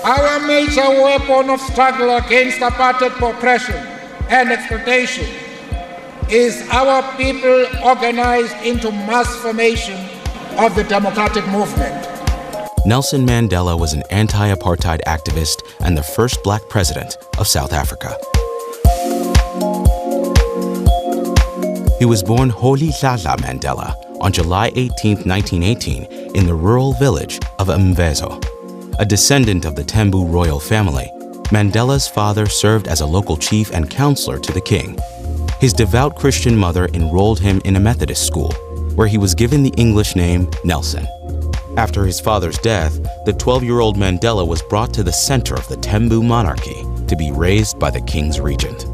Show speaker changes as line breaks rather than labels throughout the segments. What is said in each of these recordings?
Our major weapon of struggle against apartheid oppression and exploitation is our people organized into mass formation of the democratic movement.
Nelson Mandela was an anti-apartheid activist and the first black president of South Africa. He was born Rolihlahla Mandela on July 18, 1918, in the rural village of Mvezo. A descendant of the Tembu royal family, Mandela's father served as a local chief and counselor to the king. His devout Christian mother enrolled him in a Methodist school, where he was given the English name Nelson. After his father's death, the 12-year-old Mandela was brought to the center of the Tembu monarchy to be raised by the king's regent.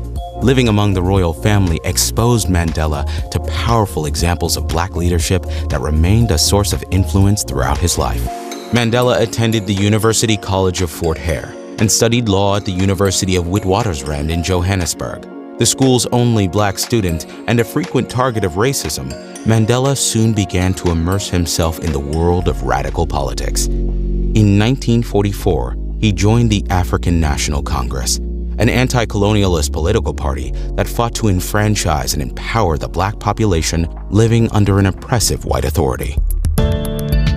Living among the royal family exposed Mandela to powerful examples of black leadership that remained a source of influence throughout his life. Mandela attended the University College of Fort Hare and studied law at the University of Witwatersrand in Johannesburg. The school's only black student and a frequent target of racism, Mandela soon began to immerse himself in the world of radical politics. In 1944, he joined the African National Congress, an anti-colonialist political party that fought to enfranchise and empower the black population living under an oppressive white authority.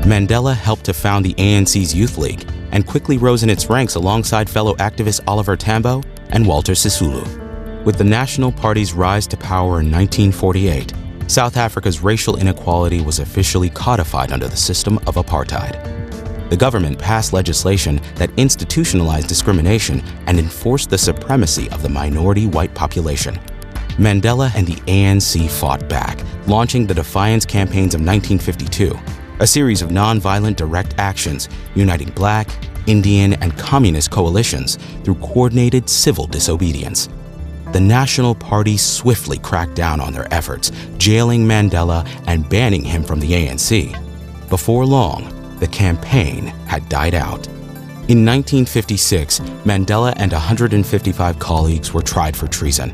Mandela helped to found the ANC's Youth League and quickly rose in its ranks alongside fellow activists Oliver Tambo and Walter Sisulu. With the National Party's rise to power in 1948, South Africa's racial inequality was officially codified under the system of apartheid. The government passed legislation that institutionalized discrimination and enforced the supremacy of the minority white population. Mandela and the ANC fought back, launching the Defiance Campaigns of 1952, a series of nonviolent direct actions uniting black, Indian, and communist coalitions through coordinated civil disobedience. The National Party swiftly cracked down on their efforts, jailing Mandela and banning him from the ANC. Before long, the campaign had died out. In 1956, Mandela and 155 colleagues were tried for treason.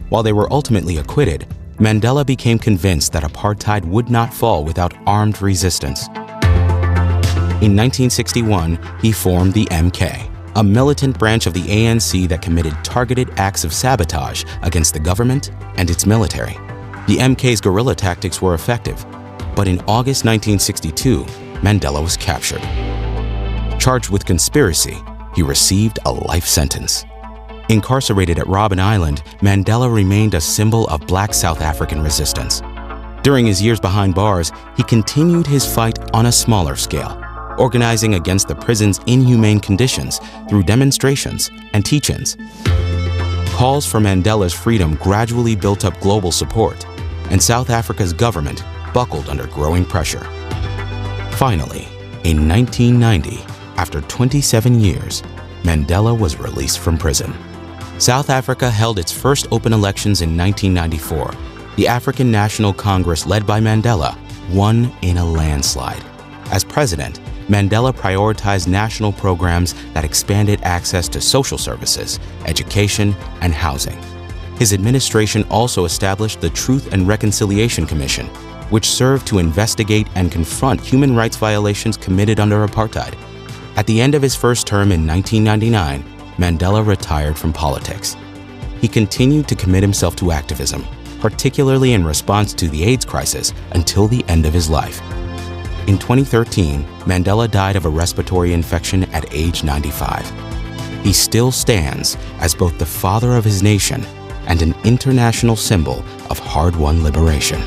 While they were ultimately acquitted, Mandela became convinced that apartheid would not fall without armed resistance. In 1961, he formed the MK, a militant branch of the ANC that committed targeted acts of sabotage against the government and its military. The MK's guerrilla tactics were effective, but in August 1962, Mandela was captured. Charged with conspiracy, he received a life sentence. Incarcerated at Robben Island, Mandela remained a symbol of black South African resistance. During his years behind bars, he continued his fight on a smaller scale, organizing against the prison's inhumane conditions through demonstrations and teach-ins. Calls for Mandela's freedom gradually built up global support, and South Africa's government buckled under growing pressure. Finally, in 1990, after 27 years, Mandela was released from prison. South Africa held its first open elections in 1994. The African National Congress, led by Mandela, won in a landslide. As president, Mandela prioritized national programs that expanded access to social services, education, and housing. His administration also established the Truth and Reconciliation Commission, which served to investigate and confront human rights violations committed under apartheid. At the end of his first term in 1999, Mandela retired from politics. He continued to commit himself to activism, particularly in response to the AIDS crisis, until the end of his life. In 2013, Mandela died of a respiratory infection at age 95. He still stands as both the father of his nation and an international symbol of hard-won liberation.